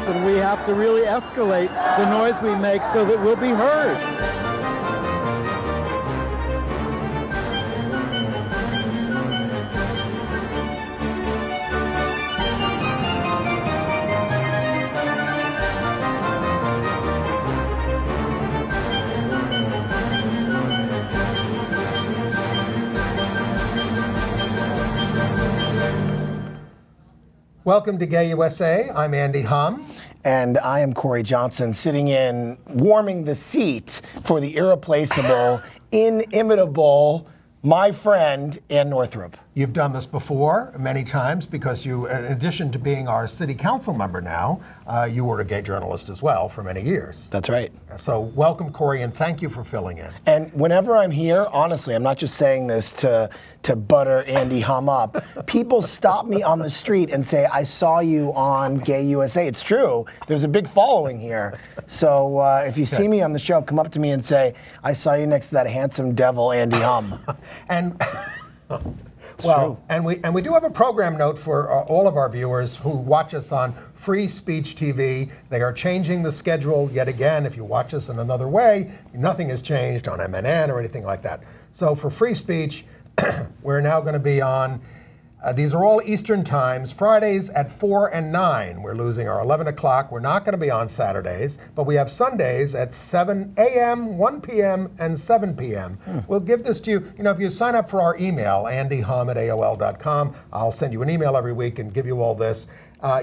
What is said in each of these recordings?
and we have to really escalate the noise we make so that we'll be heard. Welcome to Gay USA. I'm Andy Hum. And I am Corey Johnson, sitting in, warming the seat for the irreplaceable, inimitable, my friend, Ann Northrup. You've done this before many times because you, in addition to being our city council member now, you were a gay journalist as well for many years. That's right. So welcome, Corey, and thank you for filling in. And whenever I'm here, honestly, I'm not just saying this to butter Andy Hum up. People stop me on the street and say, I saw you on Gay USA. It's true. There's a big following here. So if you see me on the show, come up to me and say, I saw you next to that handsome devil, Andy Hum. And well, and we do have a program note for all of our viewers who watch us on Free Speech TV. They are changing the schedule yet again. If you watch us in another way, nothing has changed on MNN or anything like that. So for Free Speech, we're now going to be on, these are all Eastern times, Fridays at 4 and 9. We're losing our 11 o'clock. We're not going to be on Saturdays, but we have Sundays at 7 a.m., 1 p.m., and 7 p.m. We'll give this to you. You know, if you sign up for our email, andyhum@aol.com, I'll send you an email every week and give you all this.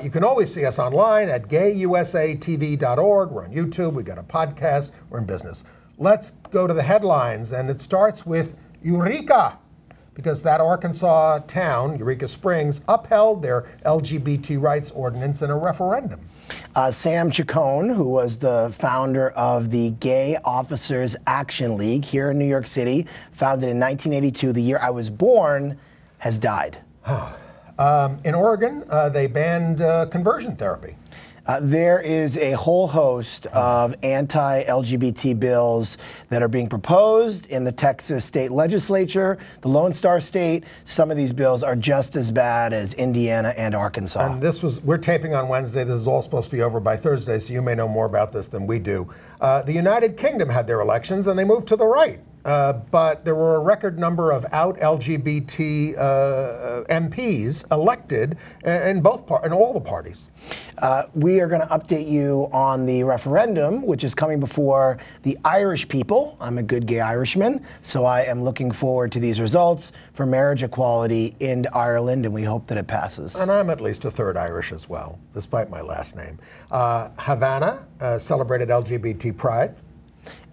You can always see us online at gayusatv.org. We're on YouTube. We got a podcast. We're in business. Let's go to the headlines, and it starts with Eureka, because that Arkansas town, Eureka Springs, upheld their LGBT rights ordinance in a referendum. Sam Chacon, who was the founder of the Gay Officers Action League here in New York City, founded in 1982, the year I was born, has died. In Oregon, they banned conversion therapy. There is a whole host of anti-LGBT bills that are being proposed in the Texas state legislature, the Lone Star State. Some of these bills are just as bad as Indiana and Arkansas. And we're taping on Wednesday. This is all supposed to be over by Thursday, so you may know more about this than we do. The United Kingdom had their elections, and they moved to the right. But there were a record number of out LGBT MPs elected in all the parties. We are going to update you on the referendum, which is coming before the Irish people. I'm a good gay Irishman, so I am looking forward to these results for marriage equality in Ireland, and we hope that it passes. And I'm at least a third Irish as well, despite my last name. Havana celebrated LGBT Pride.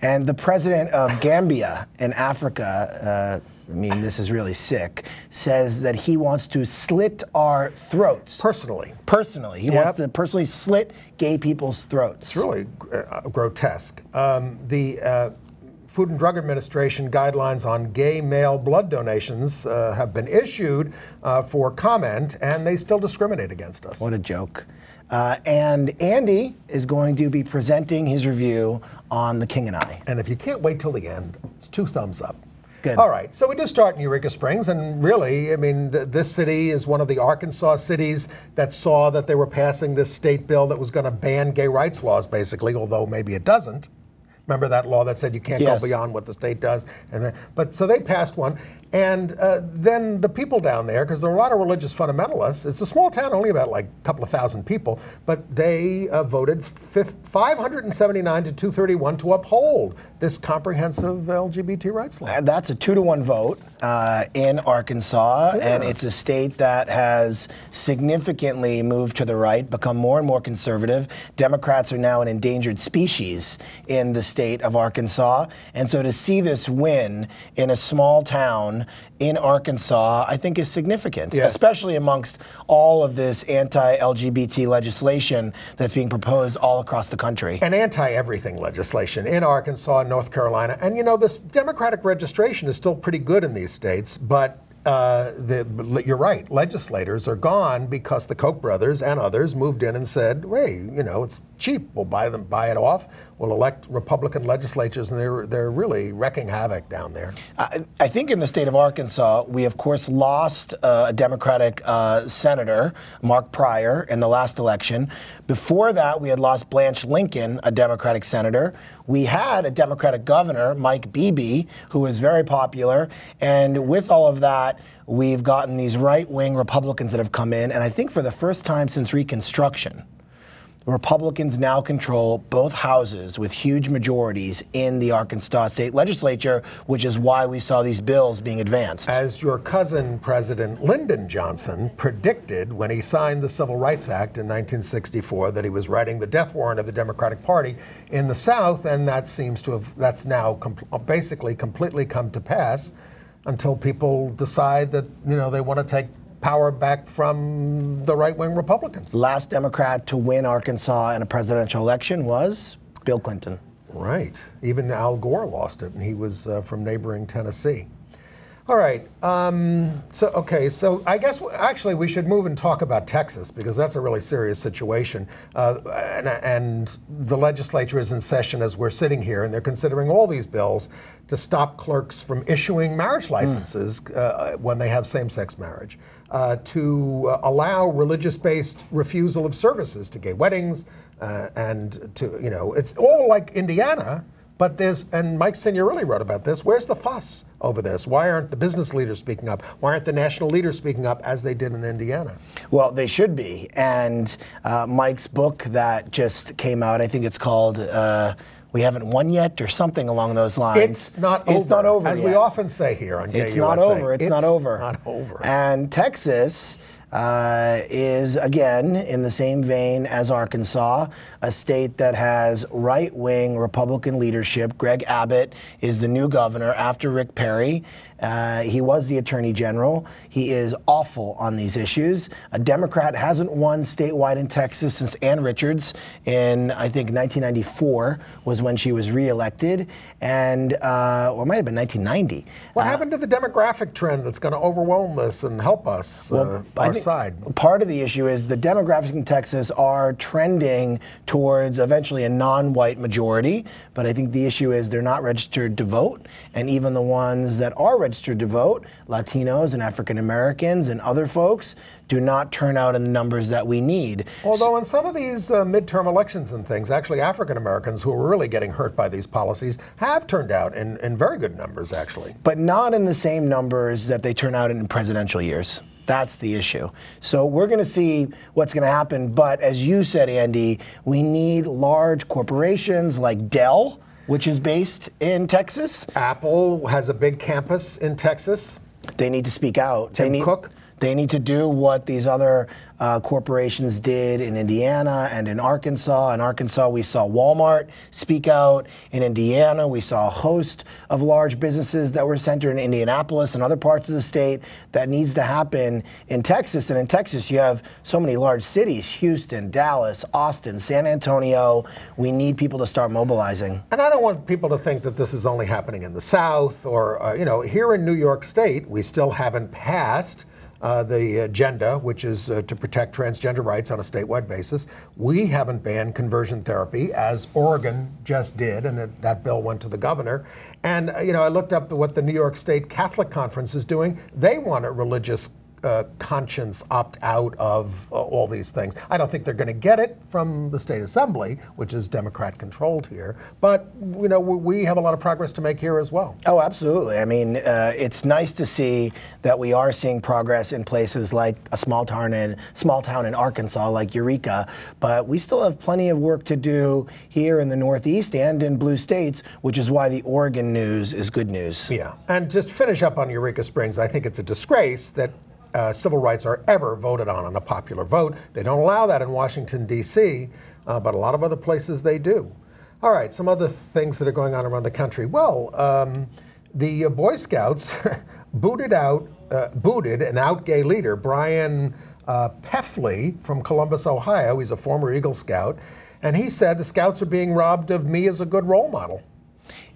And the President of Gambia in Africa, I mean, this is really sick, says that he wants to slit our throats. Personally. Personally. He wants to personally slit gay people's throats. It's really grotesque. The Food and Drug Administration guidelines on gay male blood donations have been issued for comment, and they still discriminate against us. What a joke. And Andy is going to be presenting his review on The King and I. And if you can't wait till the end, it's 2 thumbs up. Good. All right, so we do start in Eureka Springs, and really, I mean, this city is one of the Arkansas cities that saw that they were passing this state bill that was going to ban gay rights laws, basically, although maybe it doesn't. Remember that law that said you can't go beyond what the state does? But so they passed one. And then the people down there, because there are a lot of religious fundamentalists, it's a small town, only about like a couple of thousand people, but they voted 579 to 231 to uphold this comprehensive LGBT rights law. And that's a 2-to-1 vote in Arkansas, and it's a state that has significantly moved to the right, become more and more conservative. Democrats are now an endangered species in the state of Arkansas, and so to see this win in a small town in Arkansas, I think is significant, especially amongst all of this anti-LGBT legislation that's being proposed all across the country. And anti-everything legislation in Arkansas and North Carolina. And you know, this Democratic registration is still pretty good in these states, but you're right, legislators are gone because the Koch brothers and others moved in and said, hey, it's cheap, we'll buy it off, we'll elect Republican legislatures, and they're really wrecking havoc down there. I think in the state of Arkansas, we of course lost a Democratic senator, Mark Pryor, in the last election. Before that, we had lost Blanche Lincoln, a Democratic senator. We had a Democratic governor, Mike Beebe, who was very popular, and with all of that, we've gotten these right-wing Republicans that have come in, and I think for the first time since Reconstruction, Republicans now control both houses with huge majorities in the Arkansas state legislature, which is why we saw these bills being advanced. As your cousin, President Lyndon Johnson, predicted when he signed the Civil Rights Act in 1964 that he was writing the death warrant of the Democratic Party in the South, and that's now basically completely come to pass until people decide that they want to take power back from the right-wing Republicans. Last Democrat to win Arkansas in a presidential election was Bill Clinton. Right. Even Al Gore lost it, and he was from neighboring Tennessee. All right. So I guess actually we should move and talk about Texas, because that's a really serious situation. And the legislature is in session as we're sitting here, and they're considering all these bills to stop clerks from issuing marriage licenses when they have same-sex marriage, to allow religious-based refusal of services to gay weddings, and to, it's all like Indiana. But and Mike Signorilli wrote about this, where's the fuss over this? Why aren't the business leaders speaking up? Why aren't the national leaders speaking up as they did in Indiana? Well, they should be. And Mike's book that just came out, I think it's called We Haven't Won Yet, or something along those lines. It's not over. It's not over as yet. we often say here on It's KUSA. not over. It's not over. Not over. And Texas is, again, in the same vein as Arkansas, a state that has right-wing Republican leadership. Greg Abbott is the new governor after Rick Perry. He was the attorney general. He is awful on these issues. A Democrat hasn't won statewide in Texas since Ann Richards in, I think, 1994 was when she was reelected, and or it might have been 1990. What happened to the demographic trend that's going to overwhelm this and help us, our side? Part of the issue is the demographics in Texas are trending towards eventually a non-white majority, but I think the issue is they're not registered to vote, and even the ones that are registered to vote, Latinos and African Americans and other folks, do not turn out in the numbers that we need. Although in some of these midterm elections and things, actually African Americans who are really getting hurt by these policies have turned out in very good numbers, actually. But not in the same numbers that they turn out in presidential years. That's the issue. So we're going to see what's going to happen. But as you said, Andy, we need large corporations like Dell, which is based in Texas. Apple has a big campus in Texas. They need to speak out. Tim Cook. They need to do what these other corporations did in Indiana and in Arkansas. In Arkansas, we saw Walmart speak out. In Indiana, we saw a host of large businesses that were centered in Indianapolis and other parts of the state. That needs to happen in Texas. And in Texas, you have so many large cities: Houston, Dallas, Austin, San Antonio. We need people to start mobilizing. And I don't want people to think that this is only happening in the South or, here in New York State, we still haven't passed the agenda, which is to protect transgender rights on a statewide basis. We haven't banned conversion therapy, as Oregon just did, and that bill went to the governor. And, I looked up what the New York State Catholic Conference is doing. They want a religious conscience opt out of all these things. I don't think they're going to get it from the state assembly, which is Democrat controlled here. But we have a lot of progress to make here as well. Oh, absolutely. I mean, it's nice to see that we are seeing progress in places like a small town in Arkansas, like Eureka. But we still have plenty of work to do here in the Northeast and in blue states, which is why the Oregon news is good news. Yeah, and just finish up on Eureka Springs. I think it's a disgrace that civil rights are ever voted on a popular vote. They don't allow that in Washington, D.C., but a lot of other places they do. All right, some other things that are going on around the country. Well, the Boy Scouts booted an out gay leader, Brian Peffley from Columbus, Ohio. He's a former Eagle Scout, and he said the Scouts are being robbed of me as a good role model.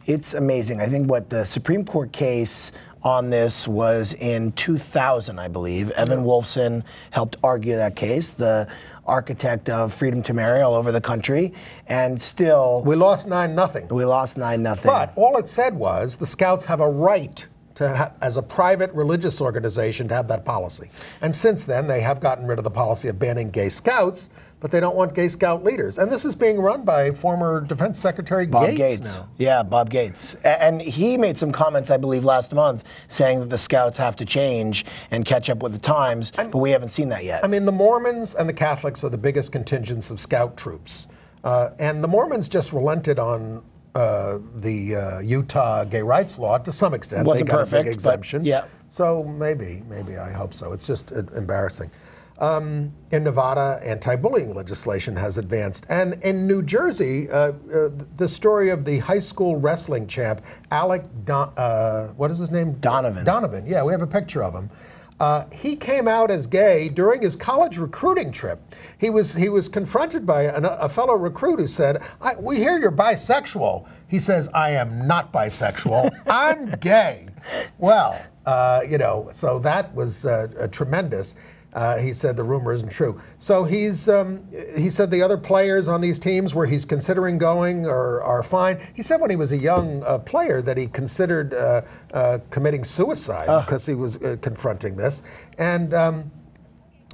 It's amazing. I think what the Supreme Court case on this was in 2000, I believe. Evan Wolfson helped argue that case, the architect of freedom to marry all over the country, and still... We lost 9-0. We lost 9-0. But all it said was the Scouts have a right to, as a private religious organization, to have that policy. And since then, they have gotten rid of the policy of banning gay Scouts, but they don't want gay Scout leaders. And this is being run by former Defense Secretary Bob Gates now. Yeah, Bob Gates. And he made some comments, I believe, last month saying that the Scouts have to change and catch up with the times, but we haven't seen that yet. I mean, the Mormons and the Catholics are the biggest contingents of Scout troops. And the Mormons just relented on the Utah gay rights law to some extent. Wasn't they got perfect, a big exemption. but yeah. So maybe I hope so. It's just embarrassing. In Nevada, anti-bullying legislation has advanced. And in New Jersey, the story of the high school wrestling champ, what is his name? Donovan. Donovan, yeah, we have a picture of him. He came out as gay during his college recruiting trip. He was confronted by a fellow recruit who said, "We hear you're bisexual." He says, "I am not bisexual. I'm gay." Well, so that was tremendous. He said the rumor isn't true. So he said the other players on these teams where he's considering going are fine. He said when he was a young player that he considered committing suicide because he was confronting this. And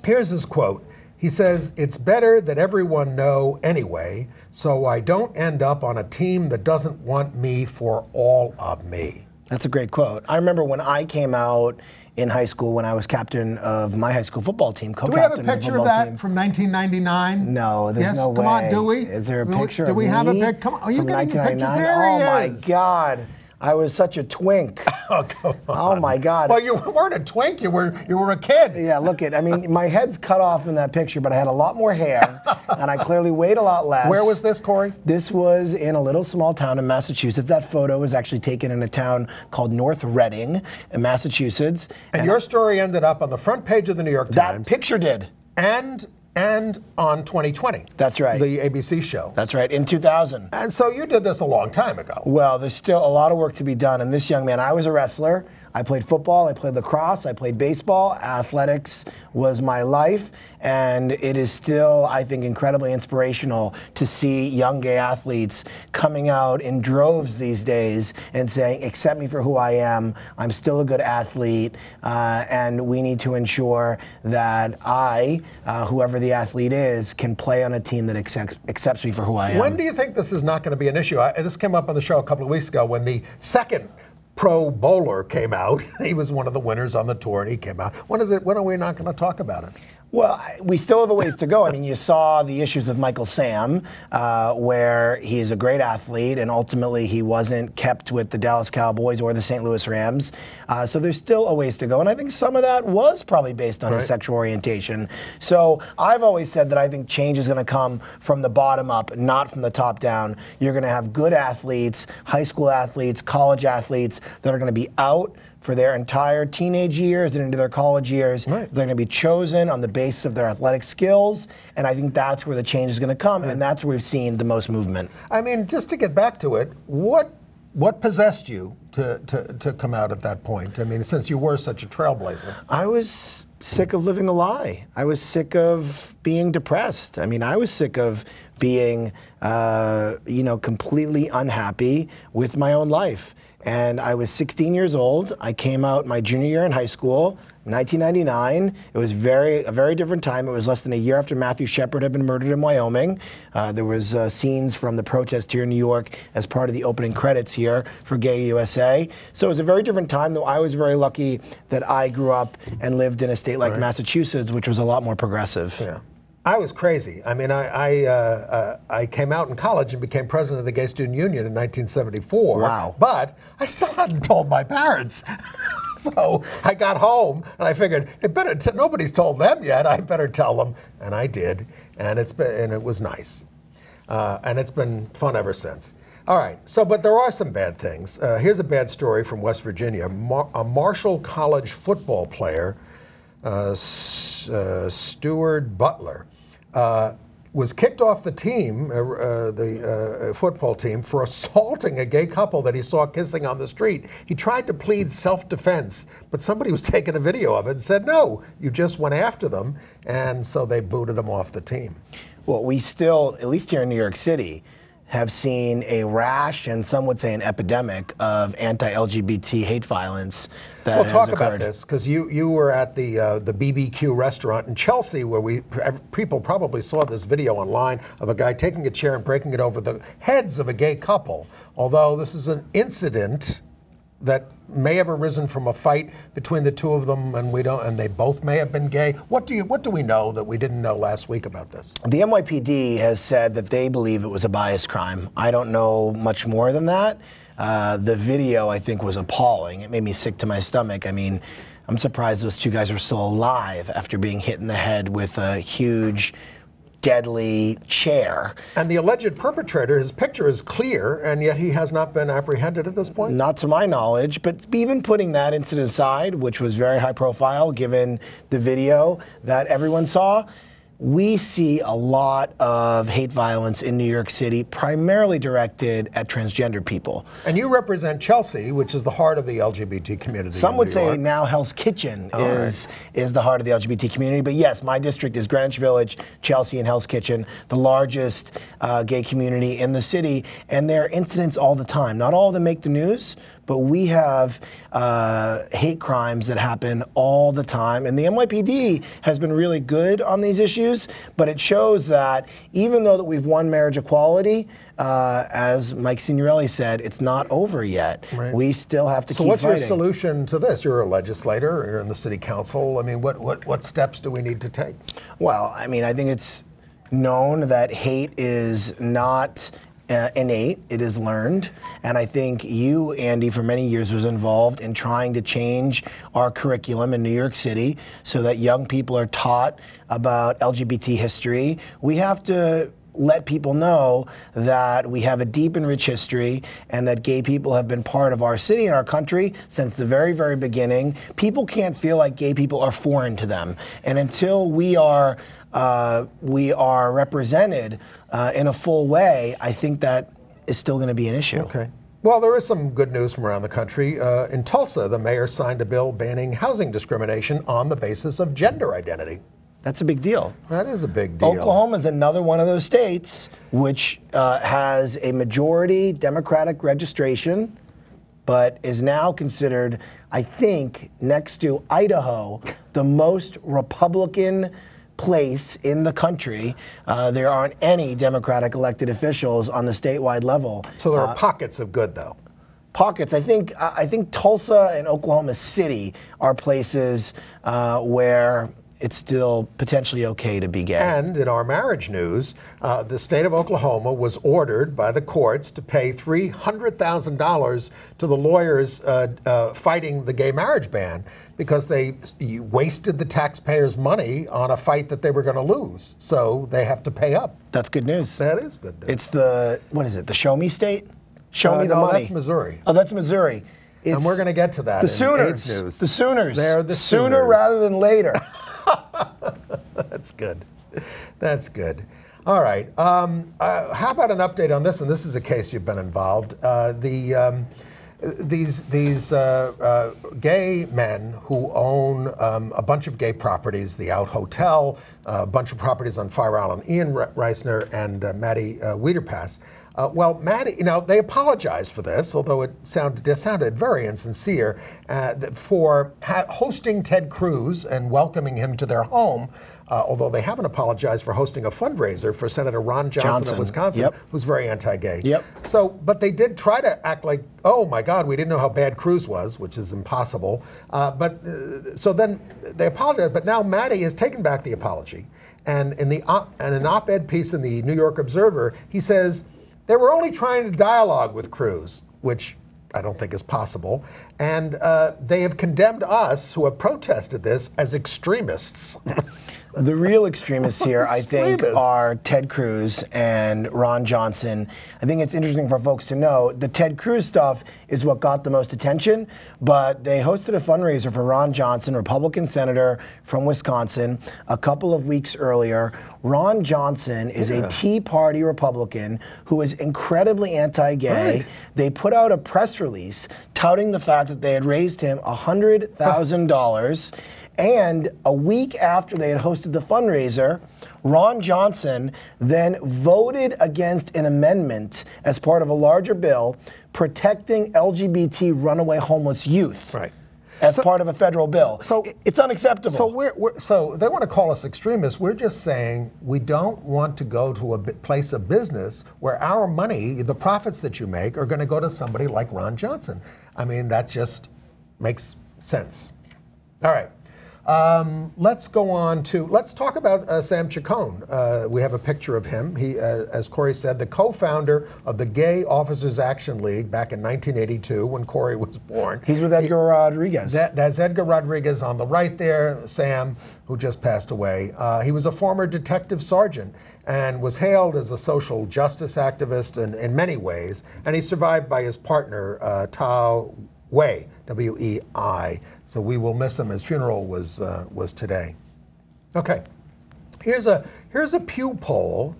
here's his quote. He says, "It's better that everyone know anyway, so I don't end up on a team that doesn't want me for all of me." That's a great quote. I remember when I came out in high school, when I was captain of my high school football team, co-captain. Do we have a picture of that from 1999? No, there's no way. Come on, do we? Is there a picture of me? Do we have a picture? Come on, are you getting a picture? There he is. Oh my God. I was such a twink. Oh, come on. Oh my God. Well, you weren't a twink. You were a kid. Yeah, I mean, my head's cut off in that picture, but I had a lot more hair, and I clearly weighed a lot less. Where was this, Corey? This was in a little small town in Massachusetts. That photo was actually taken in a town called North Reading in Massachusetts. And your story ended up on the front page of the New York Times. That picture did. And on 2020. That's right. The ABC show. That's right, in 2000. And so you did this a long time ago. Well, there's still a lot of work to be done. And this young man, I was a wrestler. I played football, I played lacrosse, I played baseball. Athletics was my life. And it is still, I think, incredibly inspirational to see young gay athletes coming out in droves these days and saying, accept me for who I am, I'm still a good athlete, and we need to ensure that I, whoever the athlete is, can play on a team that accepts me for who I am. When do you think this is not going to be an issue? This came up on the show a couple of weeks ago when the second pro bowler came out. He was one of the winners on the tour, and he came out. When are we not going to talk about it? Well, we still have a ways to go. I mean, you saw the issues of Michael Sam, where he's a great athlete, and ultimately he wasn't kept with the Dallas Cowboys or the St. Louis Rams. So there's still a ways to go, and I think some of that was probably based on his sexual orientation. So I've always said that I think change is going to come from the bottom up, not from the top down. You're going to have good athletes, high school athletes, college athletes that are going to be out for their entire teenage years and into their college years. Right. They're going to be chosen on the basis of their athletic skills, and I think that's where the change is going to come, and that's where we've seen the most movement. I mean, just to get back to it, what possessed you to come out at that point? I mean, since you were such a trailblazer. I was sick of living a lie. I was sick of being depressed. I mean, I was sick of being, completely unhappy with my own life. And I was 16 years old. I came out my junior year in high school, 1999. It was a very different time. It was less than a year after Matthew Shepard had been murdered in Wyoming. There was scenes from the protest here in New York as part of the opening credits here for Gay USA. So it was a very different time, though I was very lucky that I grew up and lived in a state like Massachusetts, which was a lot more progressive. Yeah. I was crazy. I mean, I came out in college and became president of the Gay Student Union in 1974. Wow. But I still hadn't told my parents. So I got home and I figured, nobody's told them yet. I better tell them. And I did. And it was nice. And it's been fun ever since. All right. But there are some bad things. Here's a bad story from West Virginia. A Marshall College football player, Stuart Butler, was kicked off the team, the football team, for assaulting a gay couple that he saw kissing on the street. He tried to plead self-defense, but somebody was taking a video of it and said, no, you just went after them, and so they booted him off the team. Well, we still, at least here in New York City, have seen a rash, and some would say an epidemic, of anti-LGBT hate violence that has talk occurred. about this, because you were at the BBQ restaurant in Chelsea, where people probably saw this video online of a guy taking a chair and breaking it over the heads of a gay couple. Although this is an incident that may have arisen from a fight between the two of them, and they both may have been gay. What do we know that we didn't know last week about this? The NYPD has said that they believe it was a bias crime. I don't know much more than that. The video, I think, was appalling. It made me sick to my stomach. I mean, I'm surprised those two guys are still alive after being hit in the head with a huge, deadly chair. And the alleged perpetrator, his picture is clear, and yet he has not been apprehended at this point? Not to my knowledge, but even putting that incident aside, which was very high profile given the video that everyone saw, we see a lot of hate violence in New York City, primarily directed at transgender people. And you represent Chelsea, which is the heart of the LGBT community. Some would say now Hell's Kitchen is the heart of the LGBT community. But yes, my district is Greenwich Village, Chelsea, and Hell's Kitchen, the largest gay community in the city. And there are incidents all the time. Not all of them make the news, but we have hate crimes that happen all the time. And the NYPD has been really good on these issues, but it shows that even though that we've won marriage equality, as Mike Signorelli said, it's not over yet. Right. We still have to keep fighting. So what's your solution to this? You're a legislator, you're in the city council. I mean, what steps do we need to take? Well, I mean, I think it's known that hate is not innate, it is learned. And I think you, Andy, for many years was involved in trying to change our curriculum in New York City so that young people are taught about LGBT history. We have to let people know that we have a deep and rich history and that gay people have been part of our city and our country since the very, very beginning. People can't feel like gay people are foreign to them. And until we are represented in a full way, I think that is still going to be an issue. Okay. Well, there is some good news from around the country. In Tulsa, the mayor signed a bill banning housing discrimination on the basis of gender identity. That's a big deal. That is a big deal. Oklahoma is another one of those states which has a majority Democratic registration, but is now considered, I think, next to Idaho, the most Republican place in the country. There aren't any Democratic elected officials on the statewide level. So there are pockets of good, though. Pockets. I think Tulsa and Oklahoma City are places where it's still potentially okay to be gay. And in our marriage news, the state of Oklahoma was ordered by the courts to pay $300,000 to the lawyers fighting the gay marriage ban because they wasted the taxpayers' money on a fight that they were going to lose. So they have to pay up. That's good news. That is good news. It's the, what is it, the Show Me state? Show me the no, money. That's Missouri. Oh, that's Missouri. And we're going to get to that. The Sooners. News. The Sooners. They're the Sooner Sooners. rather than later. That's good. That's good. All right. How about an update on this? And this is a case you've been involved. These gay men who own a bunch of gay properties, the Out Hotel, a bunch of properties on Fire Island, Ian Reisner and Maddie Wiederpass. Well, Maddie, they apologized for this, although it sounded very insincere, for hosting Ted Cruz and welcoming him to their home, although they haven't apologized for hosting a fundraiser for Senator Ron Johnson of Wisconsin, who's very anti-gay. So, but they did try to act like, oh my God, we didn't know how bad Cruz was, which is impossible. So then they apologized, but now Maddie has taken back the apology. And in an op-ed piece in the New York Observer, he says, they were only trying to dialogue with Cruz, which I don't think is possible. And they have condemned us, who have protested this, as extremists. The real extremists here, I think, are Ted Cruz and Ron Johnson. I think it's interesting for folks to know the Ted Cruz stuff is what got the most attention, but they hosted a fundraiser for Ron Johnson, Republican senator from Wisconsin, a couple of weeks earlier. Ron Johnson is a Tea Party Republican who is incredibly anti-gay. Right. They put out a press release touting the fact that they had raised him $100,000. And a week after they had hosted the fundraiser, Ron Johnson then voted against an amendment as part of a larger bill protecting LGBT runaway homeless youth. Right. As part of a federal bill. So it's unacceptable. So they want to call us extremists. We're just saying we don't want to go to a place of business where our money, the profits that you make, are going to go to somebody like Ron Johnson. I mean, that just makes sense. All right. Let's go on to, let's talk about Sam Chacon. We have a picture of him. He, as Corey said, the co-founder of the Gay Officers Action League back in 1982 when Corey was born. He's with Edgar Rodriguez. That's Edgar Rodriguez on the right there, Sam, who just passed away. He was a former detective sergeant and was hailed as a social justice activist in many ways. And he's survived by his partner, Tao Wei, W-E-I. So we will miss him. His funeral was today. Okay, here's a Pew poll.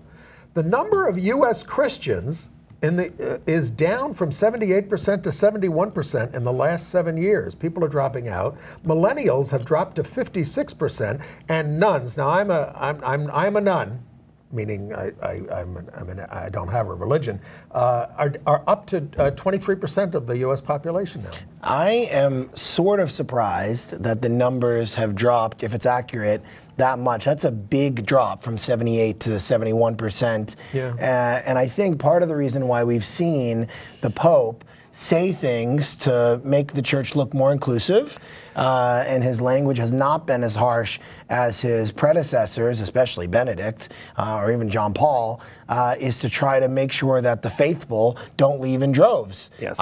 The number of U.S. Christians is down from 78% to 71% in the last 7 years. People are dropping out. Millennials have dropped to 56%, and nuns. Now I'm a nun, meaning I don't have a religion, are up to 23% of the U.S. population now. I am sort of surprised that the numbers have dropped, if it's accurate, that much. That's a big drop from 78 to 71%. Yeah. And I think part of the reason why we've seen the Pope say things to make the church look more inclusive, and his language has not been as harsh as his predecessors, especially Benedict or even John Paul, is to try to make sure that the faithful don't leave in droves. Yes.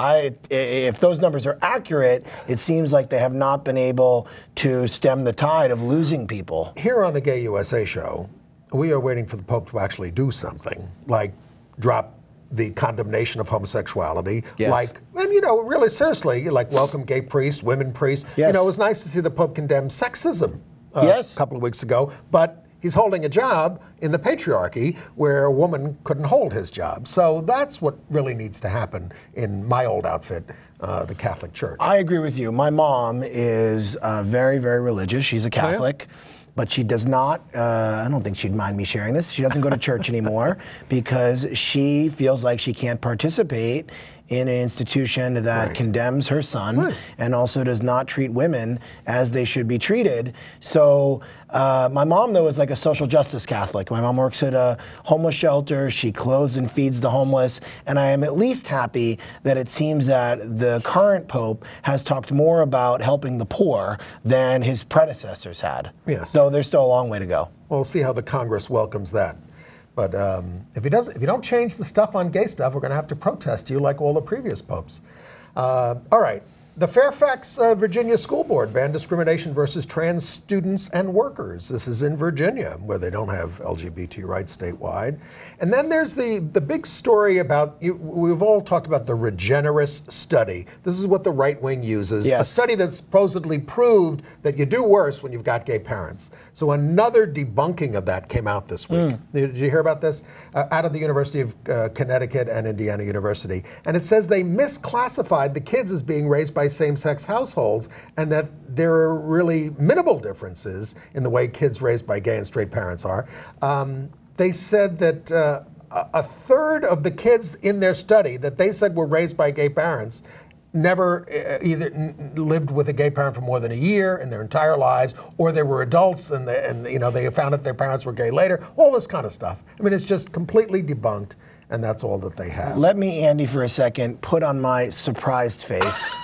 If those numbers are accurate, it seems like they have not been able to stem the tide of losing people. Here on the Gay USA show, we are waiting for the Pope to actually do something, like drop the condemnation of homosexuality, Yes. and really seriously, like welcome gay priests, women priests. Yes. It was nice to see the Pope condemn sexism Yes. a couple of weeks ago, but he's holding a job in the patriarchy where a woman couldn't hold his job. So that's what really needs to happen in my old outfit, the Catholic Church. I agree with you. My mom is very, very religious. She's a Catholic. But she does not, I don't think she'd mind me sharing this, she doesn't go to church anymore because she feels like she can't participate in an institution that condemns her son and also does not treat women as they should be treated. So my mom, though, is like a social justice Catholic. My mom works at a homeless shelter. She clothes and feeds the homeless. And I am at least happy that it seems that the current Pope has talked more about helping the poor than his predecessors had. Yes. So there's still a long way to go. We'll see how the Congress welcomes that. But if you don't change the stuff on gay stuff, we're going to have to protest you like all the previous popes. All right. The Fairfax, Virginia School Board banned discrimination versus trans students and workers. This is in Virginia, where they don't have LGBT rights statewide. And then there's the big story about, we've all talked about the Regenerous study. This is what the right wing uses. Yes. A study that supposedly proved that you do worse when you've got gay parents. So another debunking of that came out this week. Did you hear about this? Out of the University of Connecticut and Indiana University. And it says they misclassified the kids as being raised by same-sex households, and that there are really minimal differences in the way kids raised by gay and straight parents are. They said that a third of the kids in their study that they said were raised by gay parents never either lived with a gay parent for more than a year in their entire lives, or they were adults and they found out their parents were gay later. All this kind of stuff. I mean, it's just completely debunked, and that's all that they have. Let me, Andy, for a second, put on my surprised face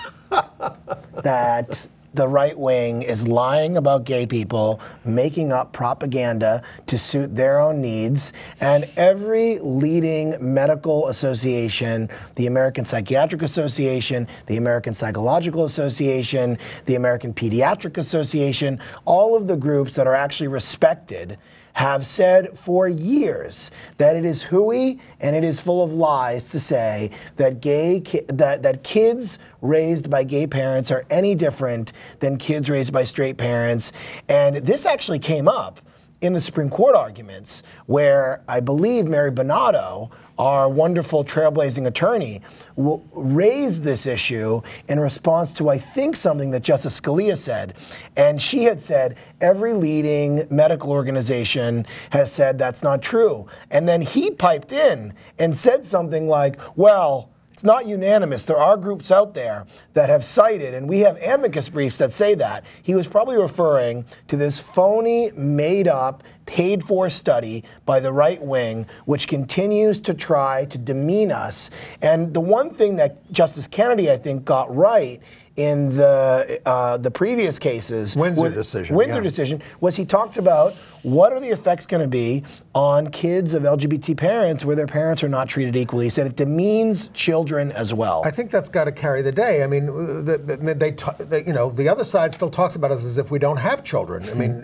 that the right wing is lying about gay people, making up propaganda to suit their own needs, and every leading medical association, the American Psychiatric Association, the American Psychological Association, the American Pediatric Association, all of the groups that are actually respected have said for years that it is hooey and it is full of lies to say that that kids raised by gay parents are any different than kids raised by straight parents. And this actually came up in the Supreme Court arguments, where I believe Mary Bonato, our wonderful trailblazing attorney, raised this issue in response to, I think, something that Justice Scalia said. And she had said, every leading medical organization has said that's not true. And then he piped in and said something like, well, it's not unanimous. There are groups out there that have cited, and we have amicus briefs that say that. He was probably referring to this phony, made-up, paid-for study by the right wing, which continues to try to demean us. And the one thing that Justice Kennedy, I think, got right in the previous cases, Windsor decision, was he talked about what are the effects going to be on kids of LGBT parents where their parents are not treated equally. He said it demeans children as well. I think that's got to carry the day. I mean, the other side still talks about us as if we don't have children. I mean,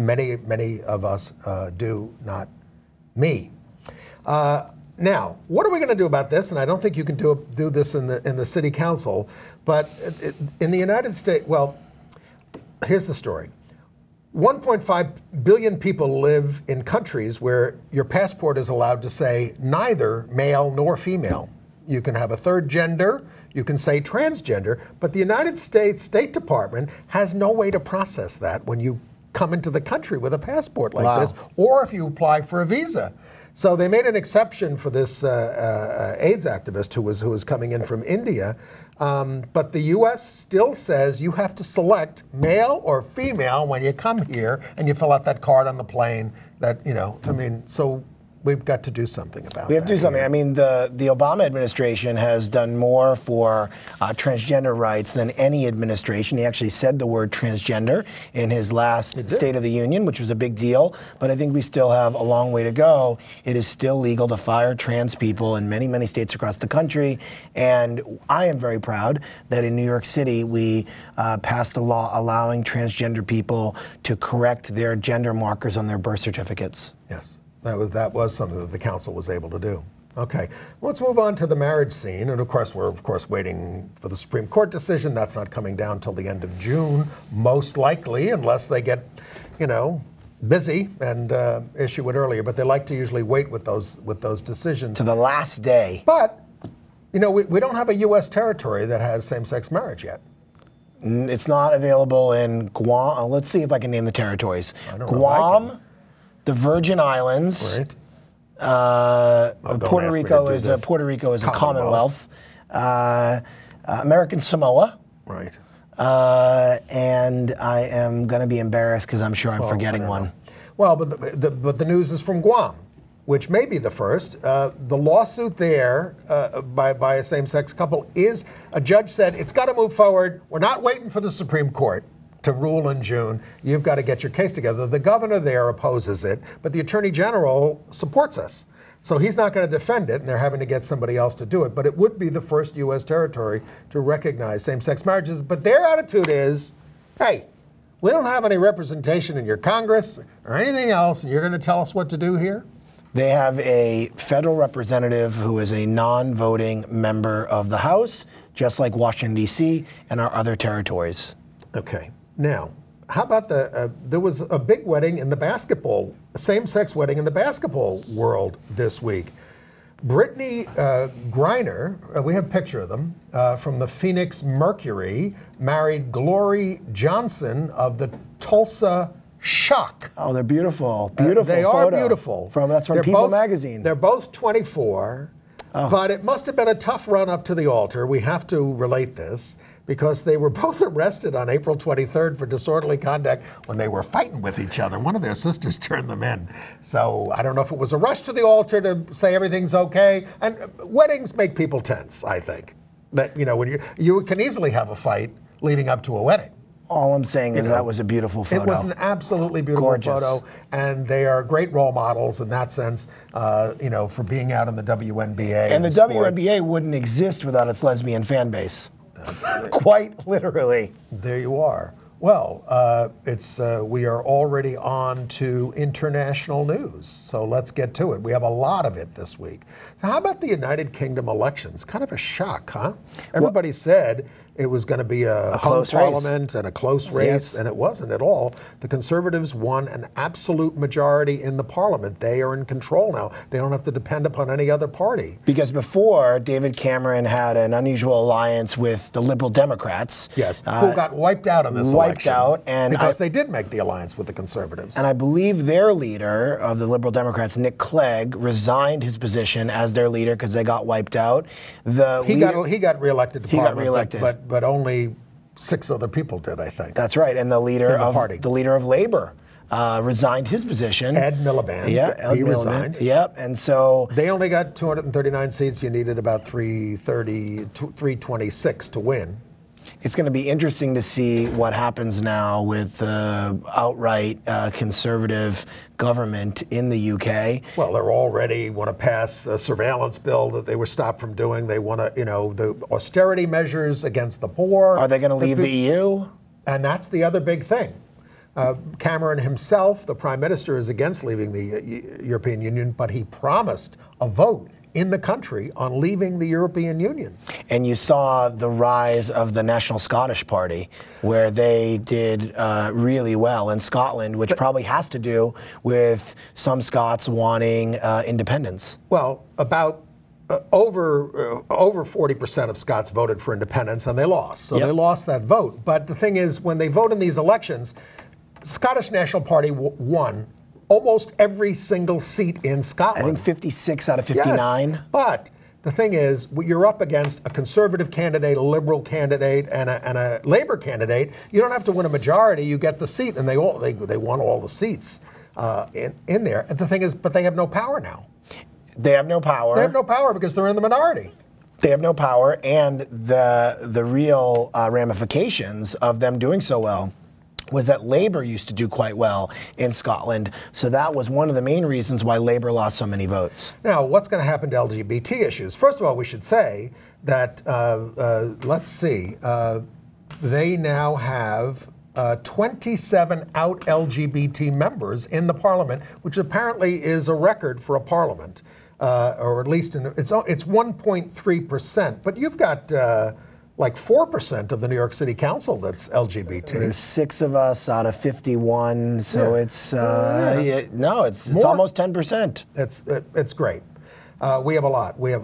many of us do, not me. Now, what are we going to do about this? And I don't think you can do this in the city council. But in the United States, well, here's the story. 1.5 billion people live in countries where your passport is allowed to say neither male nor female. You can have a third gender, you can say transgender, but the United States State Department has no way to process that when you come into the country with a passport like this, or if you apply for a visa. So they made an exception for this AIDS activist who was coming in from India, but the U.S. still says you have to select male or female when you come here, and you fill out that card on the plane. So we've got to do something about that. We have to do something. I mean, the Obama administration has done more for transgender rights than any administration. He actually said the word transgender in his last State of the Union, which was a big deal. But I think we still have a long way to go. It is still legal to fire trans people in many, many states across the country. And I am very proud that in New York City, we passed a law allowing transgender people to correct their gender markers on their birth certificates. Yes. That was something that the council was able to do. Okay, let's move on to the marriage scene. And of course, we're waiting for the Supreme Court decision. That's not coming down till the end of June, most likely, unless they get, busy and issue it earlier. But they like to usually wait with those decisions to the last day. But we don't have a U.S. territory that has same-sex marriage yet. It's not available in Guam. Let's see if I can name the territories. I don't know Guam. The Virgin Islands, right. Puerto Rico is a Commonwealth, American Samoa, right, and I am going to be embarrassed because I'm sure I'm forgetting one. Well, but the news is from Guam, which may be the first. The lawsuit there by a same-sex couple is, a judge said, it's got to move forward. We're not waiting for the Supreme Court to rule in June. You've got to get your case together. The governor there opposes it, but the attorney general supports us. So he's not going to defend it, and they're having to get somebody else to do it. But it would be the first U.S. territory to recognize same-sex marriages. But their attitude is, hey, we don't have any representation in your Congress or anything else, and you're going to tell us what to do here? They have a federal representative who is a non-voting member of the House, just like Washington, D.C., and our other territories. Okay. Now, how about there was a big wedding in the basketball, same-sex wedding in the basketball world this week. Brittany Griner, we have a picture of them, from the Phoenix Mercury, married Glory Johnson of the Tulsa Shock. Oh, they're beautiful. Beautiful they photo. Are beautiful. That's from People magazine. They're both 24, but it must have been a tough run up to the altar. We have to relate this, because they were both arrested on April 23rd for disorderly conduct when they were fighting with each other. One of their sisters turned them in. So I don't know if it was a rush to the altar to say everything's okay. And weddings make people tense, I think. That when you can easily have a fight leading up to a wedding. All I'm saying is that was a beautiful photo. It was an absolutely beautiful photo, and they are great role models in that sense, for being out in the WNBA. And the WNBA wouldn't exist without its lesbian fan base. Quite literally. There you are. Well, we are already on to international news, so let's get to it. We have a lot of it this week. So how about the United Kingdom elections? Kind of a shock, huh? Everybody said it was going to be a close parliament and a close race, and it wasn't at all. The Conservatives won an absolute majority in the parliament. They are in control now. They don't have to depend upon any other party. Because before, David Cameron had an unusual alliance with the Liberal Democrats. Yes, who got wiped out in this election. Because they did make the alliance with the Conservatives. And I believe their leader of the Liberal Democrats, Nick Clegg, resigned his position as their leader because they got wiped out. He got reelected to parliament. He got reelected. But only 6 other people did, I think. That's right. And the leader of Labour resigned his position. Ed Miliband. Yeah, he resigned. Yep. And so they only got 239 seats. You needed about 326 to win. It's going to be interesting to see what happens now with the outright conservative government in the UK. Well, they already want to pass a surveillance bill that they were stopped from doing. They want to, the austerity measures against the poor. Are they going to leave the EU? And that's the other big thing. Cameron himself, the Prime Minister, is against leaving the European Union, but he promised a vote in the country on leaving the European Union. And you saw the rise of the National Scottish Party, where they did really well in Scotland, which probably has to do with some Scots wanting independence. Well, about over 40% of Scots voted for independence, and they lost. So they lost that vote. But the thing is, when they vote in these elections, Scottish National Party won almost every single seat in Scotland. I think 56 out of 59. Yes, but the thing is, you're up against a Conservative candidate, a Liberal candidate, and a Labour candidate. You don't have to win a majority; you get the seat, and they won all the seats in there. And the thing is, but they have no power now. They have no power. They have no power because they're in the minority. They have no power, and the real ramifications of them doing so well was that Labour used to do quite well in Scotland. So that was one of the main reasons why Labour lost so many votes. Now, what's going to happen to LGBT issues? First of all, we should say that, they now have 27 out LGBT members in the parliament, which apparently is a record for a parliament, or at least it's 1.3%. But you've got like 4% of the New York City Council that's LGBT. There's 6 of us out of 51, so it's it's almost 10%. It's great. We have a lot. We have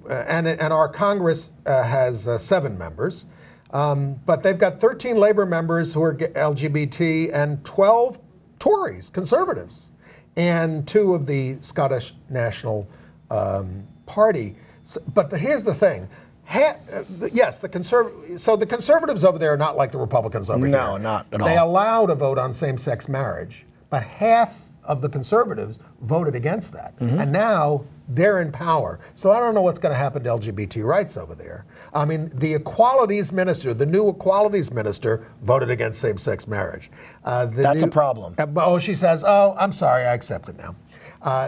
and our Congress has 7 members, but they've got 13 Labour members who are LGBT and 12 Tories, Conservatives, and 2 of the Scottish National Party. But here's the thing. Yes, the Conservatives over there are not like the Republicans over here. No, not at all. They allowed a vote on same-sex marriage, but half of the Conservatives voted against that. And now they're in power. So I don't know what's going to happen to LGBT rights over there. I mean, the Equalities Minister, the new Equalities Minister, voted against same-sex marriage. That's a problem. She says, I'm sorry, I accept it now.